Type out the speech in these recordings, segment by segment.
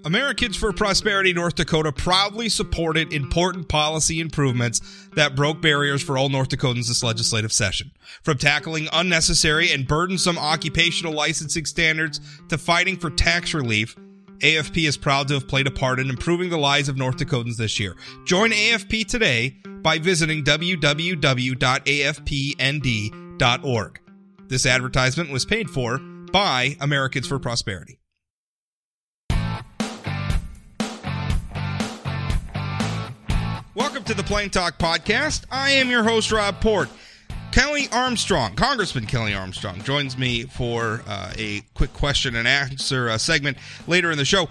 Americans for Prosperity North Dakota proudly supported important policy improvements that broke barriers for all North Dakotans this legislative session. From tackling unnecessary and burdensome occupational licensing standards to fighting for tax relief, AFP is proud to have played a part in improving the lives of North Dakotans this year. Join AFP today by visiting www.afpnd.org. This advertisement was paid for by Americans for Prosperity. Welcome to the Plain Talk Podcast. I am your host, Rob Port. Kelly Armstrong, Congressman Kelly Armstrong, joins me for a quick question and answer segment later in the show.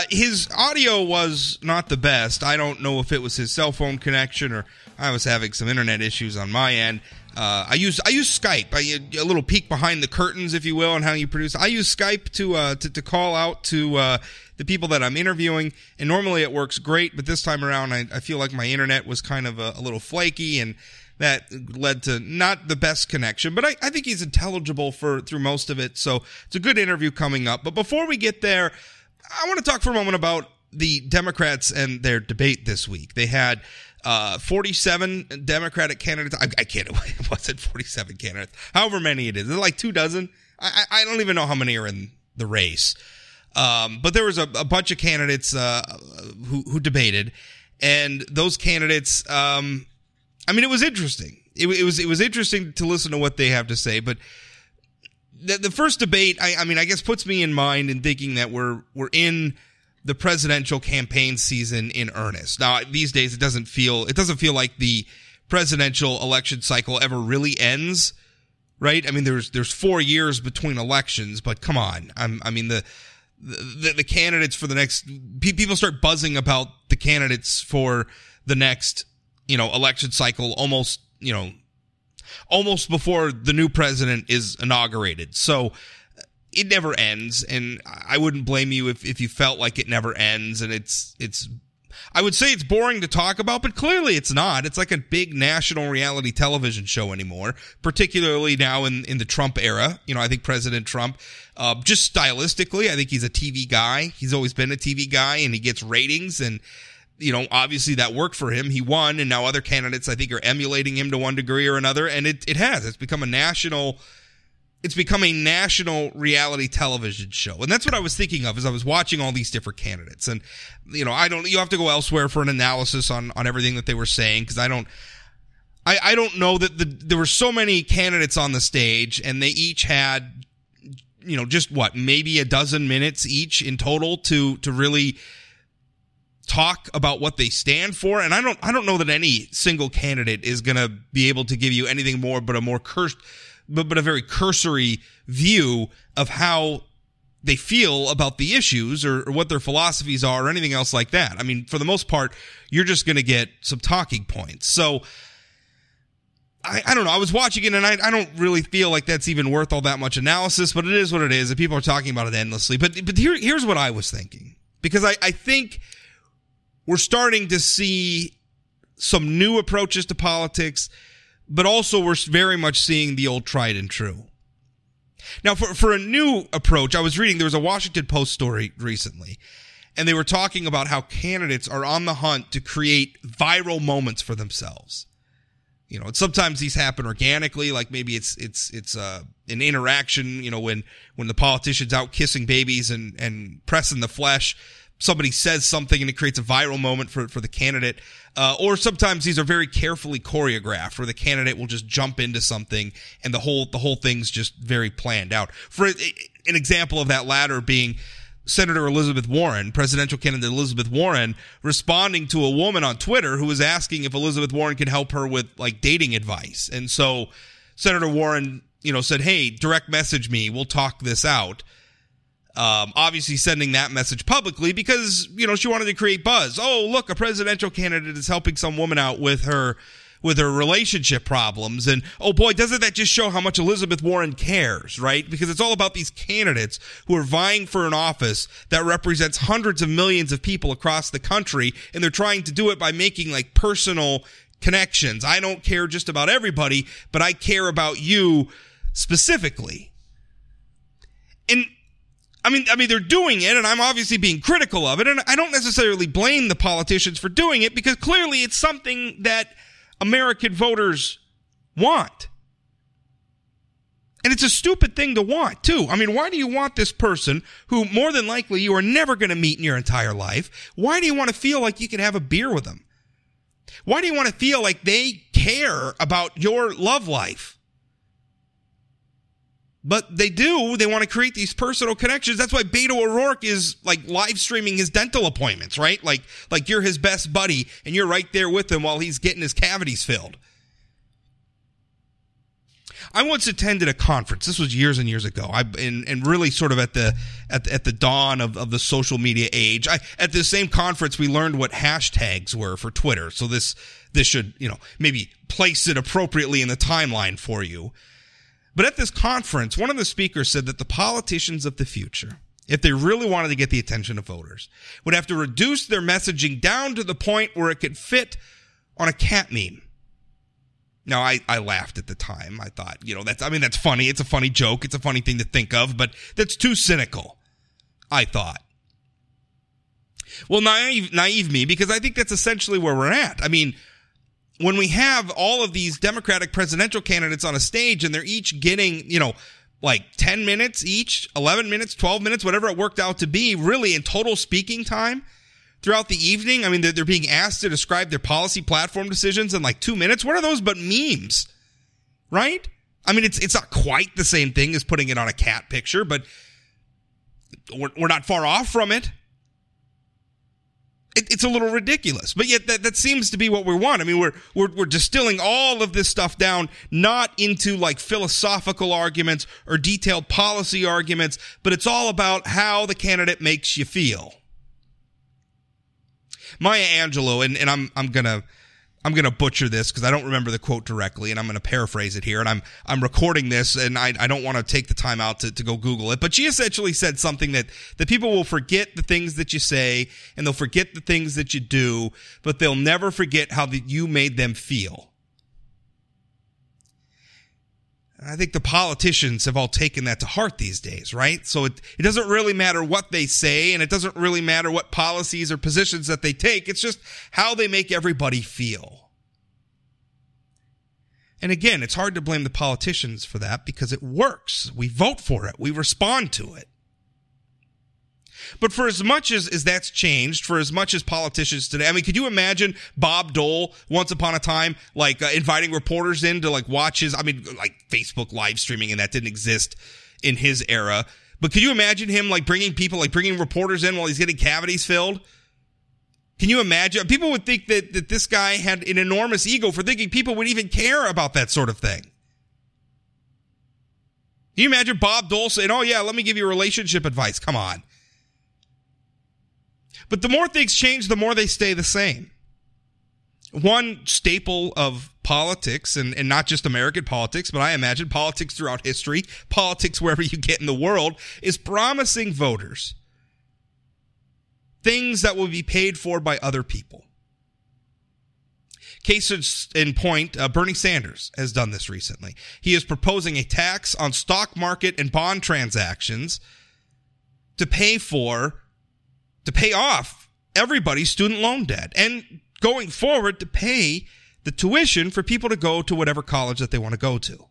His audio was not the best. I don't know if it was his cell phone connection or I was having some internet issues on my end. I use Skype. A little peek behind the curtains, if you will, on how you produce. I use Skype to call out to the people that I'm interviewing, and normally it works great, but this time around I feel like my internet was kind of a little flaky, and that led to not the best connection, but I think he's intelligible through most of it, so it's a good interview coming up. But before we get there, I want to talk for a moment about the Democrats and their debate this week. They had 47 Democratic candidates. I can't, what's it, 47 candidates? However many it is. Is it like 24? I don't even know how many are in the race. But there was a bunch of candidates who debated, and those candidates, it was interesting. It was interesting to listen to what they have to say, but the first debate, I guess puts me in mind in thinking that we're in the presidential campaign season in earnest. Now, these days it doesn't feel like the presidential election cycle ever really ends, right? I mean, there's 4 years between elections, but come on. The candidates for the next, people start buzzing about the candidates for the next, election cycle almost before the new president is inaugurated. So it never ends, and I wouldn't blame you if you felt like it never ends, and it's I would say it's boring to talk about, but clearly it's not. It's like a big national reality television show anymore, particularly now in the Trump era. I think President Trump, just stylistically, I think he's a TV guy. He's always been a TV guy, and he gets ratings, and obviously that worked for him. He won, and now other candidates, I think, are emulating him to one degree or another, and it has. It's become a national reality television show. And that's what I was thinking of as I was watching all these different candidates. And, you have to go elsewhere for an analysis on everything that they were saying, because I don't know that there were so many candidates on the stage, and they each had, just maybe a dozen minutes each in total to really talk about what they stand for. And I don't know that any single candidate is going to be able to give you anything more but a very cursory view of how they feel about the issues or what their philosophies are or anything else like that. I mean, for the most part, you're just going to get some talking points. So I don't know. I was watching it, and I don't really feel like that's even worth all that much analysis, but it is what it is, and people are talking about it endlessly. But here's what I was thinking, because I think we're starting to see some new approaches to politics, but also we're very much seeing the old tried and true. Now, for a new approach, I was reading, there was a Washington Post story recently, and they were talking about how candidates are on the hunt to create viral moments for themselves. And sometimes these happen organically, like maybe it's an interaction, when the politician's out kissing babies and pressing the flesh, somebody says something and it creates a viral moment for the candidate. Or sometimes these are very carefully choreographed, where the candidate will just jump into something and the whole thing's just very planned out. For an example of that latter being Senator Elizabeth Warren, presidential candidate Elizabeth Warren, responding to a woman on Twitter who was asking if Elizabeth Warren could help her with dating advice. And so Senator Warren, said, "Hey, direct message me. We'll talk this out." Obviously sending that message publicly because, she wanted to create buzz. Oh, look, a presidential candidate is helping some woman out with her relationship problems. And, oh boy, doesn't that just show how much Elizabeth Warren cares, right? Because it's all about these candidates who are vying for an office that represents hundreds of millions of people across the country, and they're trying to do it by making personal connections. I don't care just about everybody, but I care about you specifically. And I mean, they're doing it, and I'm obviously being critical of it, and I don't necessarily blame the politicians for doing it, because clearly it's something that American voters want. And it's a stupid thing to want, too. I mean, why do you want this person who more than likely you are never going to meet in your entire life? Why do you want to feel like you can have a beer with them? Why do you want to feel like they care about your love life? But they do. They want to create these personal connections. That's why Beto O'Rourke is like live streaming his dental appointments, right? Like you're his best buddy and you're right there with him while he's getting his cavities filled. I once attended a conference. This was years and years ago. And really sort of at the dawn of the social media age. At this same conference, we learned what hashtags were for Twitter. So this should, maybe place it appropriately in the timeline for you. But at this conference, one of the speakers said that the politicians of the future, if they really wanted to get the attention of voters, would have to reduce their messaging down to the point where it could fit on a cat meme. Now, I laughed at the time. I thought, that's funny. It's a funny joke. It's a funny thing to think of, but that's too cynical, I thought. Well, naive me, because I think that's essentially where we're at. I mean, when we have all of these Democratic presidential candidates on a stage and they're each getting, like 10 minutes each, 11 minutes, 12 minutes, whatever it worked out to be, really in total speaking time throughout the evening. I mean, they're being asked to describe their policy platform decisions in like 2 minutes. What are those but memes, right? I mean, it's not quite the same thing as putting it on a cat picture, but we're not far off from it. It's a little ridiculous, but yet that seems to be what we want. I mean, we're distilling all of this stuff down, not into like philosophical arguments or detailed policy arguments, but it's all about how the candidate makes you feel. Maya Angelou, and I'm gonna butcher this because I don't remember the quote directly, and I'm gonna paraphrase it here. And I'm recording this, and I don't want to take the time out to go Google it. But she essentially said something that people will forget the things that you say, and they'll forget the things that you do, but they'll never forget how you made them feel. I think the politicians have all taken that to heart these days, right? So it doesn't really matter what they say, and it doesn't really matter what policies or positions that they take. It's just how they make everybody feel. And again, it's hard to blame the politicians for that because it works. We vote for it. We respond to it. But for as much as that's changed, for as much as politicians today, I mean, could you imagine Bob Dole once upon a time, like inviting reporters in to like watch his, like Facebook live streaming, and that didn't exist in his era. But could you imagine him like bringing reporters in while he's getting cavities filled? Can you imagine? People would think that this guy had an enormous ego for thinking people would even care about that sort of thing. Can you imagine Bob Dole saying, "Oh yeah, let me give you relationship advice"? Come on. But the more things change, the more they stay the same. One staple of politics, and not just American politics, but I imagine politics throughout history, politics wherever you get in the world, is promising voters things that will be paid for by other people. Case in point, Bernie Sanders has done this recently. He is proposing a tax on stock market and bond transactions to pay off everybody's student loan debt, and going forward to pay the tuition for people to go to whatever college that they want to go to.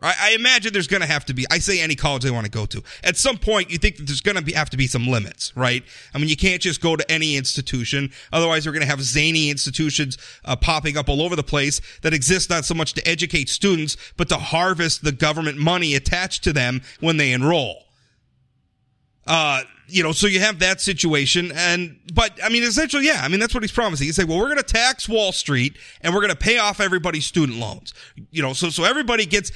I imagine there's going to have to be, I say any college they want to go to. At some point, you think that there's going to have to be some limits, right? I mean, you can't just go to any institution. Otherwise, we're going to have zany institutions popping up all over the place that exist not so much to educate students, but to harvest the government money attached to them when they enroll. So you have that situation, but essentially, yeah, that's what he's promising. He's saying, well, we're going to tax Wall Street and we're going to pay off everybody's student loans. So everybody gets,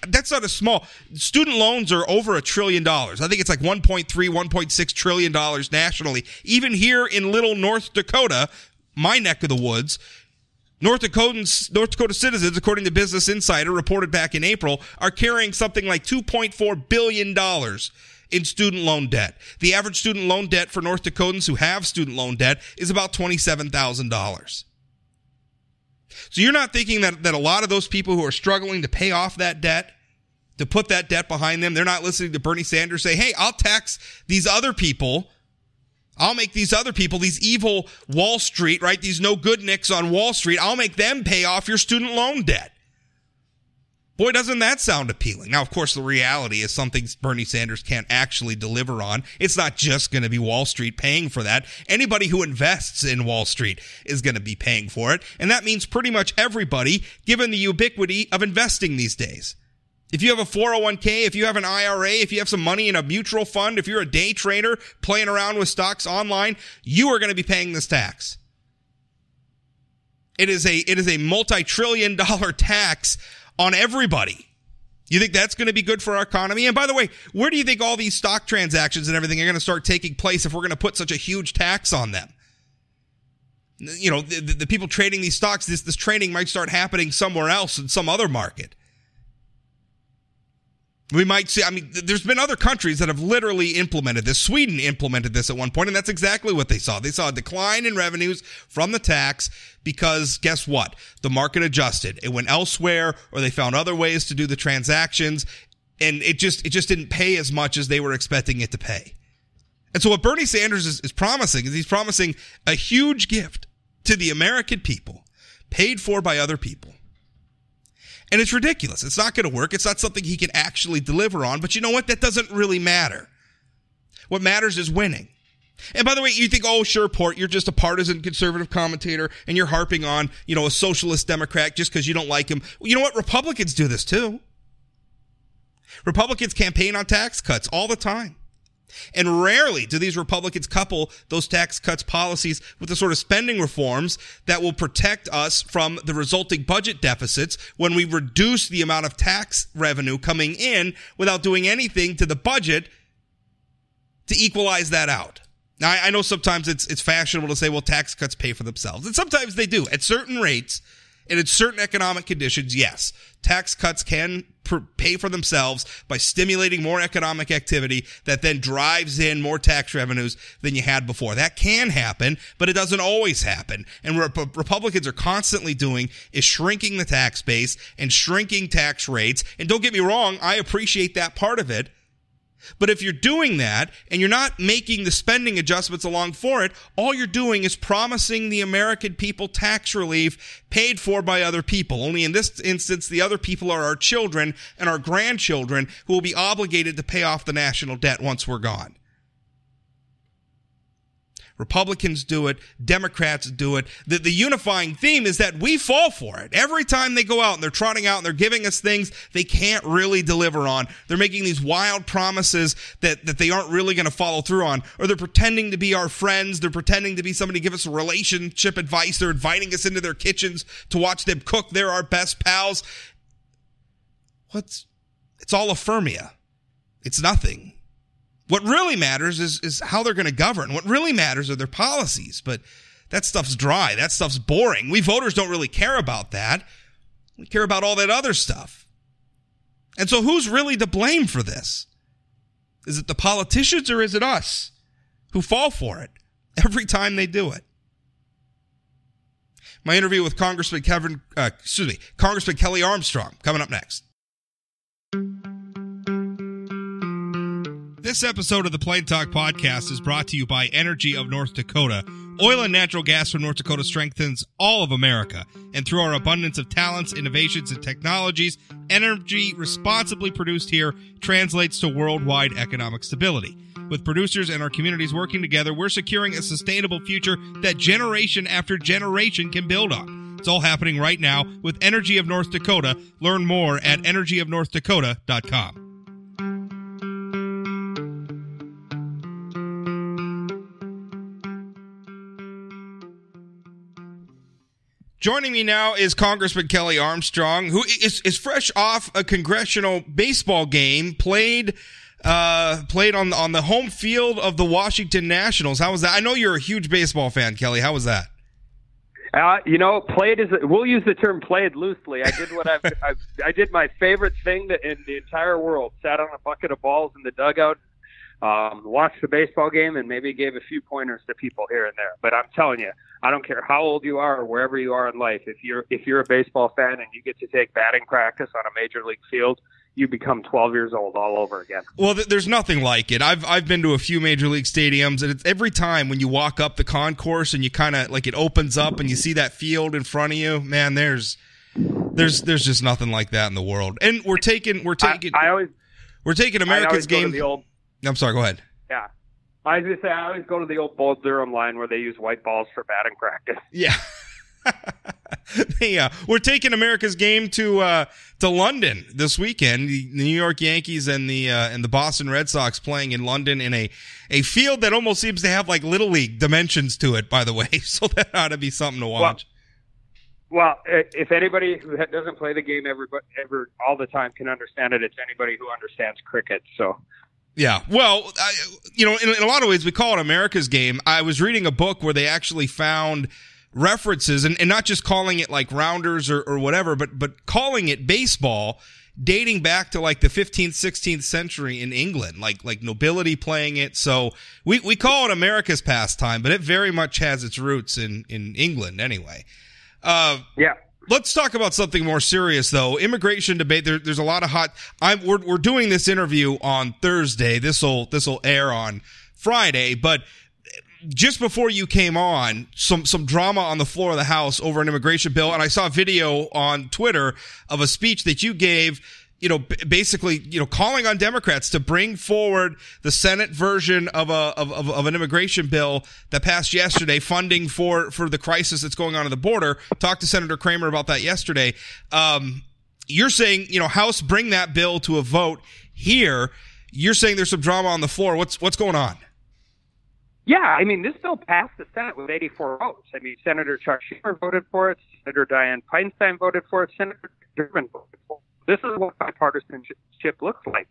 that's not a small, student loans are over $1 trillion. I think it's like $1.6 trillion nationally. Even here in little North Dakota, my neck of the woods, North Dakota citizens, according to Business Insider, reported back in April, are carrying something like $2.4 billion in student loan debt. The average student loan debt for North Dakotans who have student loan debt is about $27,000. So you're not thinking that a lot of those people who are struggling to pay off that debt, to put that debt behind them. They're not listening to Bernie Sanders say, hey, I'll tax these other people. I'll make these other people, these evil Wall Street, right? These no good nicks on Wall Street, I'll make them pay off your student loan debt. Boy, doesn't that sound appealing. Now, of course, the reality is something Bernie Sanders can't actually deliver on. It's not just going to be Wall Street paying for that. Anybody who invests in Wall Street is going to be paying for it. And that means pretty much everybody, given the ubiquity of investing these days. If you have a 401k, if you have an IRA, if you have some money in a mutual fund, if you're a day trader playing around with stocks online, you are going to be paying this tax. It is a multi-trillion-dollar tax on everybody. You think that's going to be good for our economy? And by the way, where do you think all these stock transactions and everything are going to start taking place if we're going to put such a huge tax on them? You know, the people trading these stocks, this trading might start happening somewhere else in some other market. We might see, I mean, there's been other countries that have literally implemented this. Sweden implemented this at one point, and that's exactly what they saw. They saw a decline in revenues from the tax because, guess what? The market adjusted. It went elsewhere, or they found other ways to do the transactions, and it just didn't pay as much as they were expecting it to pay. And so what Bernie Sanders is promising is he's promising a huge gift to the American people, paid for by other people. And it's ridiculous. It's not going to work. It's not something he can actually deliver on. But you know what? That doesn't really matter. What matters is winning. And by the way, you think, oh, sure, Port, you're just a partisan conservative commentator and you're harping on, you know, a socialist Democrat just because you don't like him. Well, you know what? Republicans do this too. Republicans campaign on tax cuts all the time. And rarely do these Republicans couple those tax cuts policies with the sort of spending reforms that will protect us from the resulting budget deficits when we reduce the amount of tax revenue coming in without doing anything to the budget to equalize that out. Now, I know sometimes it's fashionable to say, well, tax cuts pay for themselves. And sometimes they do. At certain rates and in certain economic conditions, yes, tax cuts can pay for themselves by stimulating more economic activity that then drives in more tax revenues than you had before. That can happen, but it doesn't always happen. And what Republicans are constantly doing is shrinking the tax base and shrinking tax rates. And don't get me wrong, I appreciate that part of it. But if you're doing that and you're not making the spending adjustments along for it, all you're doing is promising the American people tax relief paid for by other people. Only in this instance, the other people are our children and our grandchildren who will be obligated to pay off the national debt once we're gone. Republicans do it. Democrats do it. The unifying theme is that we fall for it. Every time they go out and they're trotting out and they're giving us things they can't really deliver on. They're making these wild promises that they aren't really going to follow through on. Or they're pretending to be our friends. They're pretending to be somebody to give us relationship advice. They're inviting us into their kitchens to watch them cook. They're our best pals. It's all ephemera. It's nothing. What really matters is how they're going to govern. What really matters are their policies. But that stuff's dry. That stuff's boring. We voters don't really care about that. We care about all that other stuff. And so who's really to blame for this? Is it the politicians or is it us who fall for it every time they do it? My interview with Congressman Kelly Armstrong coming up next. This episode of the Plain Talk Podcast is brought to you by Energy of North Dakota. Oil and natural gas from North Dakota strengthens all of America. And through our abundance of talents, innovations, and technologies, energy responsibly produced here translates to worldwide economic stability. With producers and our communities working together, we're securing a sustainable future that generation after generation can build on. It's all happening right now with Energy of North Dakota. Learn more at energyofnorthdakota.com. Joining me now is Congressman Kelly Armstrong, who is fresh off a congressional baseball game played on the home field of the Washington Nationals. How was that? I know you're a huge baseball fan, Kelly. How was that? Played we'll use the term played loosely. I did what I did my favorite thing in the entire world. Sat on a bucket of balls in the dugout, watched the baseball game, and maybe gave a few pointers to people here and there. But I'm telling you, I don't care how old you are or wherever you are in life. If you're a baseball fan and you get to take batting practice on a major league field, you become 12 years old all over again. Well, there's nothing like it. I've been to a few major league stadiums, and it's every time when you walk up the concourse and you kind of like it opens up and you see that field in front of you, man, there's just nothing like that in the world. And we're taking America's game. I'm sorry, go ahead. Yeah. I was going to say, I always go to the old Bull Durham line where they use white balls for batting practice. Yeah. We're taking America's game to London this weekend. The New York Yankees and the Boston Red Sox playing in London in a field that almost seems to have like Little League dimensions to it, by the way. So that ought to be something to watch. Well, if anybody who doesn't play the game ever all the time can understand it, it's anybody who understands cricket. So. Yeah, well, in a lot of ways, we call it America's game. I was reading a book where they actually found references, and not just calling it like rounders or whatever, but calling it baseball, dating back to like the 15th, 16th century in England, like nobility playing it. So we call it America's pastime, but it very much has its roots in England anyway. Yeah. Let's talk about something more serious, though. Immigration debate. There's a lot of hot. We're doing this interview on Thursday. This'll air on Friday. But just before you came on, some drama on the floor of the House over an immigration bill, and I saw a video on Twitter of a speech that you gave. Basically, calling on Democrats to bring forward the Senate version of an immigration bill that passed yesterday, funding for the crisis that's going on at the border. Talked to Senator Kramer about that yesterday. You're saying, House, bring that bill to a vote here. You're saying there's some drama on the floor. What's going on? Yeah, I mean, this bill passed the Senate with 84 votes. I mean, Senator Chuck Schumer voted for it. Senator Dianne Feinstein voted for it. Senator Durbin voted for it. This is what bipartisanship looks like.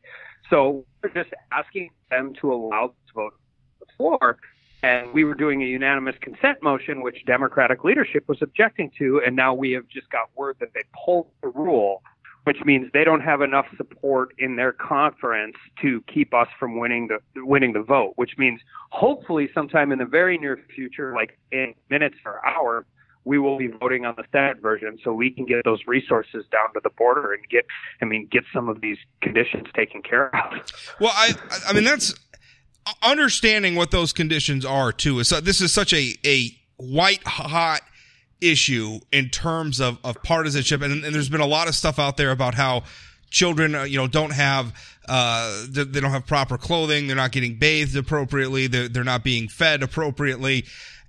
So we're just asking them to allow this vote on the floor. And we were doing a unanimous consent motion, which Democratic leadership was objecting to. And now we have just got word that they pulled the rule, which means they don't have enough support in their conference to keep us from winning the vote, which means hopefully sometime in the very near future, like in minutes or hours, we will be voting on the Senate version so we can get those resources down to the border and get some of these conditions taken care of. Well, I mean, that's understanding what those conditions are too. This is such a white hot issue in terms of partisanship. And there's been a lot of stuff out there about how children, don't have, they don't have proper clothing. They're not getting bathed appropriately. They're not being fed appropriately.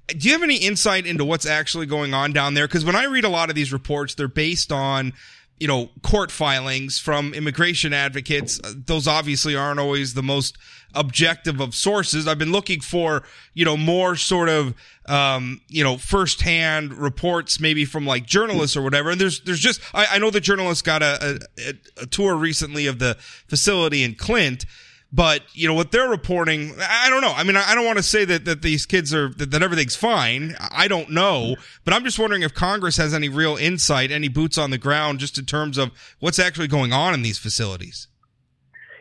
Do you have any insight into what's actually going on down there? Because when I read a lot of these reports, they're based on, court filings from immigration advocates. Those obviously aren't always the most objective of sources. I've been looking for, more sort of, firsthand reports, maybe from like journalists or whatever. And there's just, I know the journalists got a tour recently of the facility in Clint. But, what they're reporting, I don't know. I mean, I don't want to say that these kids that everything's fine. I don't know. But I'm just wondering if Congress has any real insight, any boots on the ground, just in terms of what's actually going on in these facilities.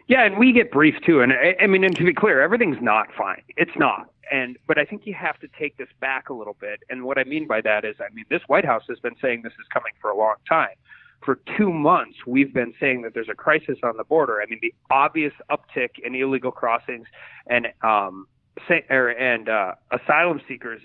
Yeah, and we get briefed too. And and to be clear, everything's not fine. It's not. But I think you have to take this back a little bit. And what I mean by that is, this White House has been saying this is coming for a long time. For 2 months, we've been saying that there's a crisis on the border. The obvious uptick in illegal crossings and asylum seekers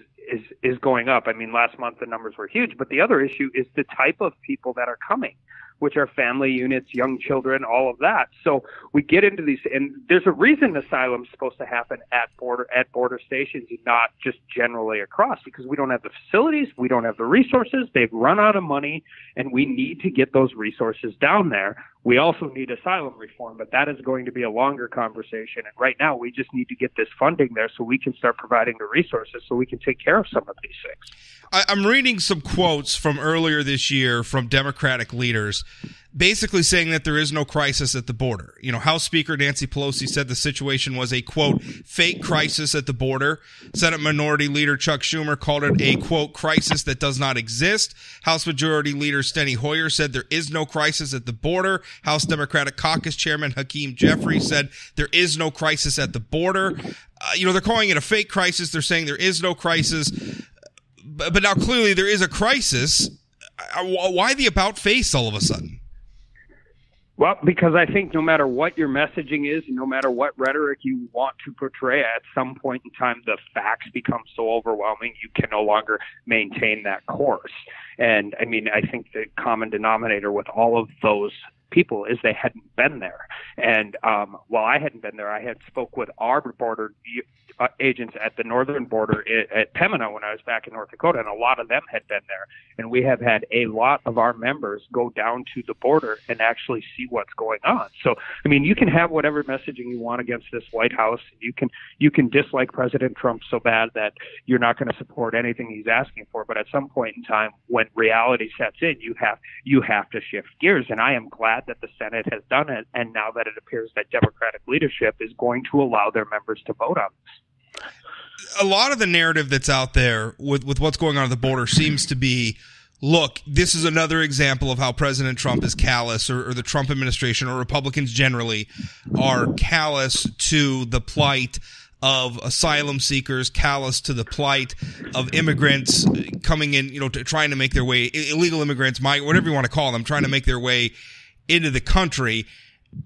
is going up. Last month the numbers were huge, but the other issue is the type of people that are coming, which are family units, young children, all of that. So we get into these, and there's a reason asylum is supposed to happen at border stations and not just generally across, because we don't have the facilities, we don't have the resources, they've run out of money, and we need to get those resources down there. We also need asylum reform, but that is going to be a longer conversation. And right now, we just need to get this funding there so we can start providing the resources so we can take care of some of these things. I'm reading some quotes from earlier this year from Democratic leaders basically saying that there is no crisis at the border. House Speaker Nancy Pelosi said the situation was a, quote, fake crisis at the border. Senate Minority Leader Chuck Schumer called it a, quote, crisis that does not exist. House Majority Leader Steny Hoyer said there is no crisis at the border. House Democratic Caucus Chairman Hakeem Jeffries said there is no crisis at the border. They're calling it a fake crisis. They're saying there is no crisis. But now clearly there is a crisis. Why the about face all of a sudden? Well, because I think no matter what your messaging is, no matter what rhetoric you want to portray, at some point in time, the facts become so overwhelming you can no longer maintain that course. And I mean, I think the common denominator with all of those people is they hadn't been there. And while I hadn't been there, I had spoke with our border agents at the northern border at Pembina when I was back in North Dakota, and a lot of them had been there. And we have had a lot of our members go down to the border and actually see what's going on. So, I mean, you can have whatever messaging you want against this White House. You can dislike President Trump so bad that you're not going to support anything he's asking for. But at some point in time, when reality sets in, you have to shift gears. And I am glad that the Senate has done it. And now that it appears that Democratic leadership is going to allow their members to vote on this. A lot of the narrative that's out there with what's going on at the border seems to be, look, this is another example of how President Trump is callous, or the Trump administration, or Republicans generally, are callous to the plight of asylum seekers, callous to the plight of immigrants coming in, trying to make their way, illegal immigrants, whatever you want to call them, trying to make their way into the country.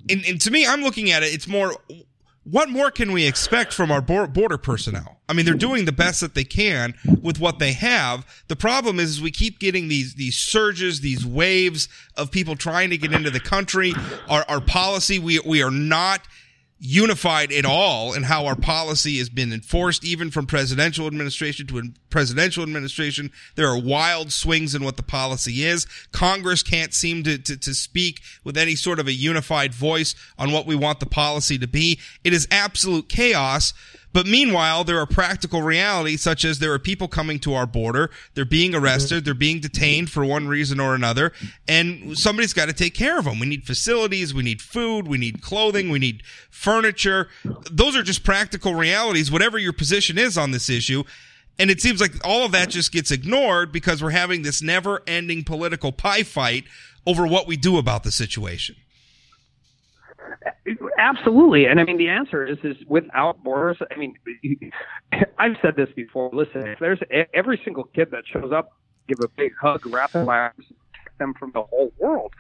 And to me, I'm looking at it, it's more, what more can we expect from our border personnel? I mean, they're doing the best that they can with what they have. The problem is we keep getting these surges, these waves of people trying to get into the country. Our policy, we are not unified at all in how our policy has been enforced, even from presidential administration to presidential administration. There are wild swings in what the policy is. Congress can't seem to speak with any sort of a unified voice on what we want the policy to be. It is absolute chaos. But meanwhile, there are practical realities, such as there are people coming to our border. They're being arrested. They're being detained for one reason or another. And somebody's got to take care of them. We need facilities. We need food. We need clothing. We need furniture. Those are just practical realities, whatever your position is on this issue. And it seems like all of that just gets ignored because we're having this never-ending political pie fight over what we do about the situation. Absolutely. And I mean, the answer is without borders. I mean, I've said this before. Listen, if there's every single kid that shows up, give a big hug, wrap in my arms, protect them from the whole world.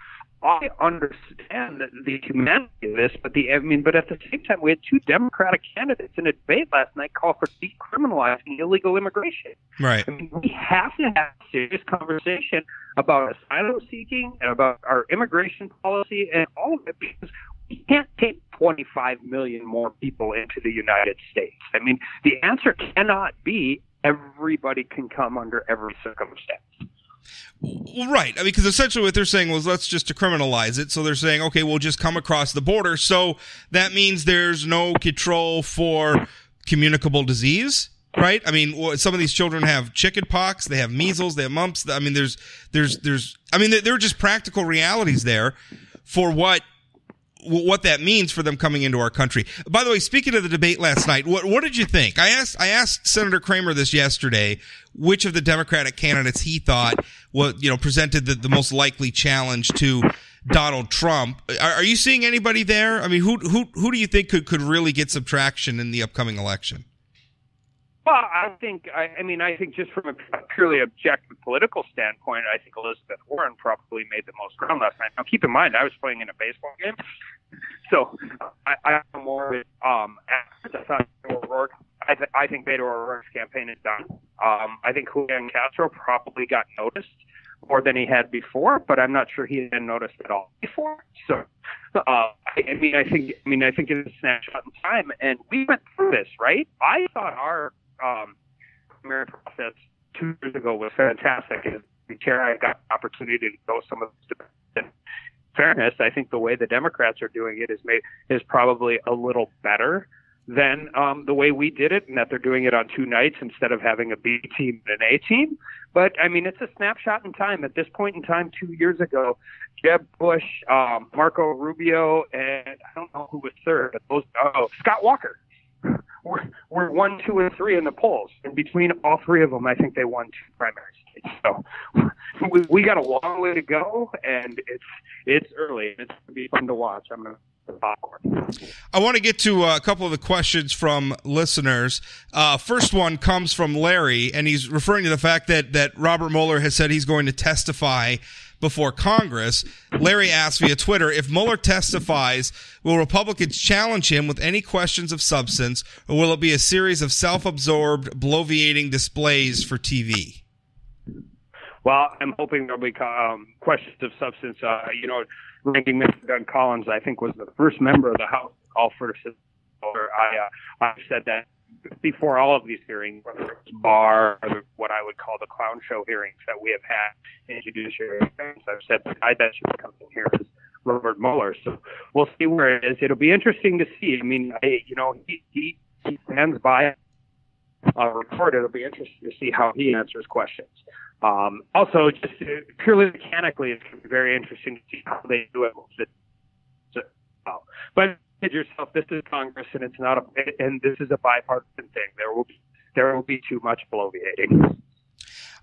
I understand the humanity of this, but at the same time, we had two Democratic candidates in a debate last night call for decriminalizing illegal immigration. Right. I mean, we have to have a serious conversation about asylum seeking and about our immigration policy and all of it, because we can't take 25 million more people into the United States. I mean, the answer cannot be everybody can come under every circumstance. Well, right. I mean, because essentially what they're saying was, let's just decriminalize it. So they're saying, okay, we'll just come across the border. So that means there's no control for communicable disease, right? I mean, some of these children have chicken pox, they have measles, they have mumps. I mean, there are just practical realities there for what that means for them coming into our country. By the way, speaking of the debate last night, what did you think? I asked Senator Kramer this yesterday, which of the Democratic candidates he thought presented the most likely challenge to Donald Trump. Are you seeing anybody there? I mean, who do you think could really get some traction in the upcoming election? Well, I think just from a purely objective political standpoint, I think Elizabeth Warren probably made the most ground last night. Now, keep in mind, I was playing in a baseball game, so I'm more with I thought O'Rourke. I think Beto O'Rourke's campaign is done. I think Julian Castro probably got noticed more than he had before, but I'm not sure he had been noticed at all before. So, I think it's a snapshot in time, and we went through this, right? I thought our primary process 2 years ago was fantastic. As the chair, I got an opportunity to go some of this debate. In fairness, I think the way the Democrats are doing it is probably a little better than the way we did it, and that they're doing it on 2 nights instead of having a B team and an A team. But I mean, it's a snapshot in time. At this point in time, 2 years ago, Jeb Bush, Marco Rubio, and I don't know who was third, but Scott Walker. We're 1, 2, and 3 in the polls, and between all 3 of them, I think they won 2 primary states. So we got a long way to go, and it's early. It's going to be fun to watch. I'm going to popcorn. I want to get to a couple of the questions from listeners. First one comes from Larry, and he's referring to the fact that Robert Mueller has said he's going to testify before Congress. Larry asked via Twitter, if Mueller testifies, will Republicans challenge him with any questions of substance, or will it be a series of self-absorbed, bloviating displays for TV? Well, I'm hoping there'll be questions of substance. Ranking Member Doug Collins, I think, was the first member of the House to call for a I said that before all of these hearings, whether it's Barr or what I would call the clown show hearings that we have had in judiciary hearings, I've said the guy that should come in here is Robert Mueller. So we'll see where it is. It'll be interesting to see. I mean, he stands by a report. It'll be interesting to see how he answers questions. Also, just purely mechanically, it's going to be very interesting to see how they do it. But yourself, this is Congress, and it's not and this is a bipartisan thing. There will be too much bloviating.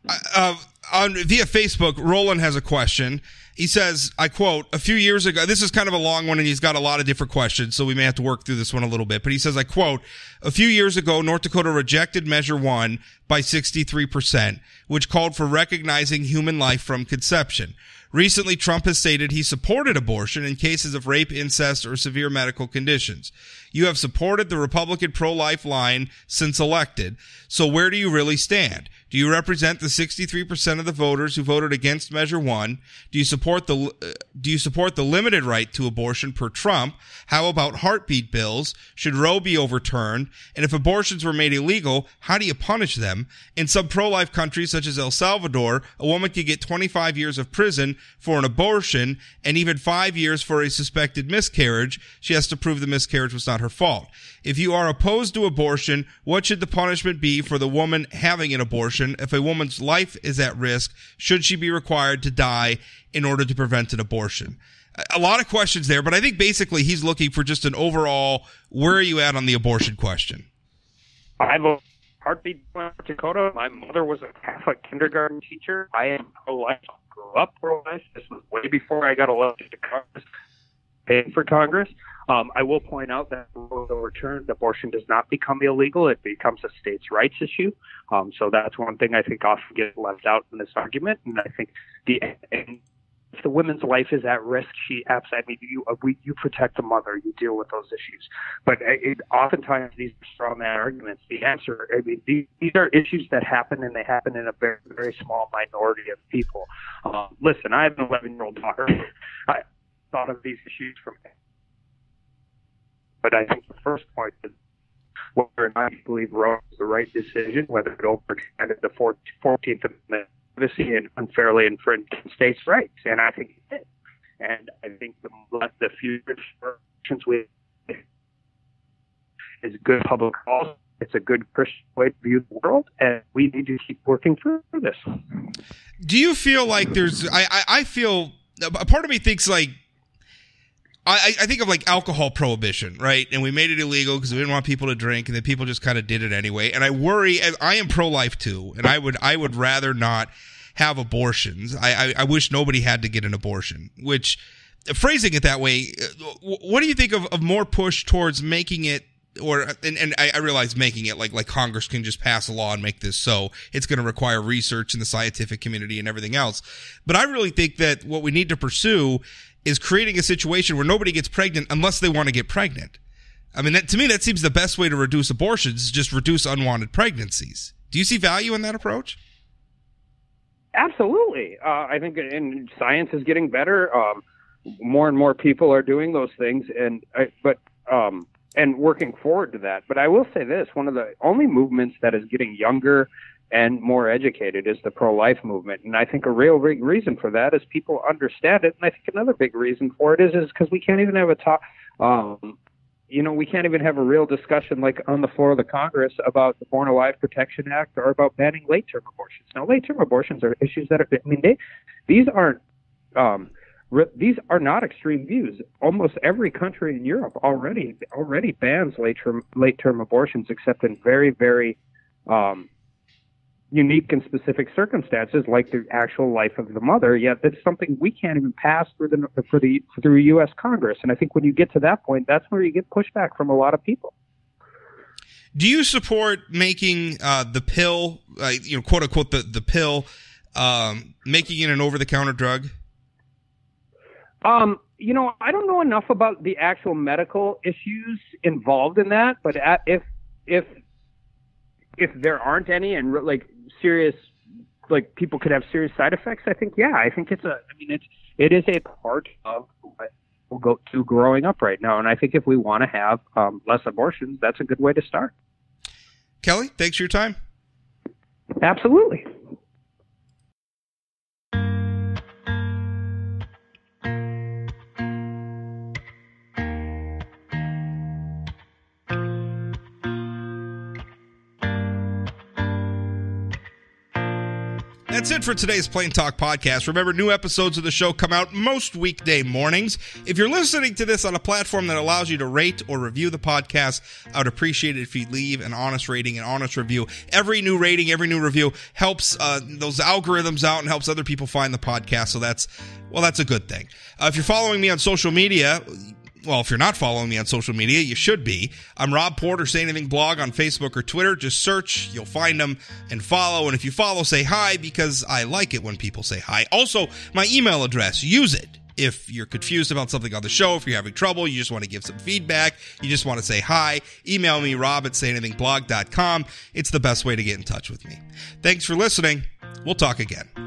Via Facebook, Roland has a question. He says, I quote, a few years ago, this is kind of a long one and he's got a lot of different questions, so we may have to work through this one a little bit. But he says, I quote, a few years ago, North Dakota rejected Measure 1 by 63%, which called for recognizing human life from conception. Recently, Trump has stated he supported abortion in cases of rape, incest, or severe medical conditions. You have supported the Republican pro-life line since elected. So where do you really stand? Do you represent the 63% of the voters who voted against Measure 1? Do you support the limited right to abortion per Trump? How about heartbeat bills? Should Roe be overturned? And if abortions were made illegal, how do you punish them? In some pro-life countries such as El Salvador, a woman could get 25 years of prison for an abortion and even 5 years for a suspected miscarriage. She has to prove the miscarriage was not her fault. If you are opposed to abortion, what should the punishment be for the woman having an abortion? If a woman's life is at risk, should she be required to die in order to prevent an abortion? A lot of questions there, but I think basically he's looking for just an overall, where are you at on the abortion question? I have a heartbeat in North Dakota. My mother was a Catholic kindergarten teacher. I am pro-life. I grew up pro-life. This was way before I got elected to Congress, paying for Congress. I will point out that when overturned, abortion does not become illegal. It becomes a states' rights issue. So that's one thing I think often gets left out in this argument. And I think if the woman's life is at risk, you protect the mother, you deal with those issues. But oftentimes these are straw man arguments. The answer, these are issues that happen, and they happen in a very, very small minority of people. Listen, I have an 11-year-old daughter. I thought of these issues but I think the first point is whether or not you believe Roe is the right decision, whether it overextended the 14th Amendment privacy and unfairly infringed states' rights. And I think it did. And I think the future is good public policy. It's a good Christian way to view the world, and we need to keep working through this. Do you feel like there's – I feel – a part of me thinks like – I think of like alcohol prohibition, right? And we made it illegal because we didn't want people to drink, and then people just kind of did it anyway. And I worry. I am pro-life too, and I would rather not have abortions. I wish nobody had to get an abortion. Which, phrasing it that way, what do you think of more push towards making it? And I realize making it like Congress can just pass a law and make this so. It's going to require research in the scientific community and everything else. But I really think that what we need to pursue is creating a situation where nobody gets pregnant unless they want to get pregnant. I mean, to me, that seems the best way to reduce abortions, is just reduce unwanted pregnancies. Do you see value in that approach? Absolutely. I think science is getting better. More and more people are doing those things, and working forward to that. But I will say this, one of the only movements that is getting younger and more educated is the pro-life movement. And I think a real big reason for that is people understand it. And I think another big reason for it is because we can't even have we can't even have a real discussion like on the floor of the Congress about the Born Alive Protection Act or about banning late-term abortions. Now, late-term abortions are issues that these are not extreme views. Almost every country in Europe already bans late-term abortions, except in very, very unique and specific circumstances, like the actual life of the mother. Yet that's something we can't even pass through U.S. Congress. And I think when you get to that point, that's where you get pushback from a lot of people. Do you support making the pill, quote unquote, the pill, making it an over-the-counter drug? I don't know enough about the actual medical issues involved in that, but if there aren't any and like serious, like people could have serious side effects, I think it is a part of what we'll go to growing up right now. And I think if we want to have less abortions, that's a good way to start. Kelly, thanks for your time. Absolutely. That's it for today's Plain Talk podcast. Remember, new episodes of the show come out most weekday mornings. If you're listening to this on a platform that allows you to rate or review the podcast, I would appreciate it if you leave an honest rating and honest review. Every new rating, every new review helps those algorithms out and helps other people find the podcast. So that's a good thing. If you're following me on social media, well, if you're not following me on social media, you should be. I'm Rob Porter, Say Anything Blog on Facebook or Twitter. Just search, you'll find them and follow. And if you follow, say hi, because I like it when people say hi. Also, my email address, use it. If you're confused about something on the show, if you're having trouble, you just want to give some feedback, you just want to say hi, email me, rob@sayanythingblog.com. It's the best way to get in touch with me. Thanks for listening. We'll talk again.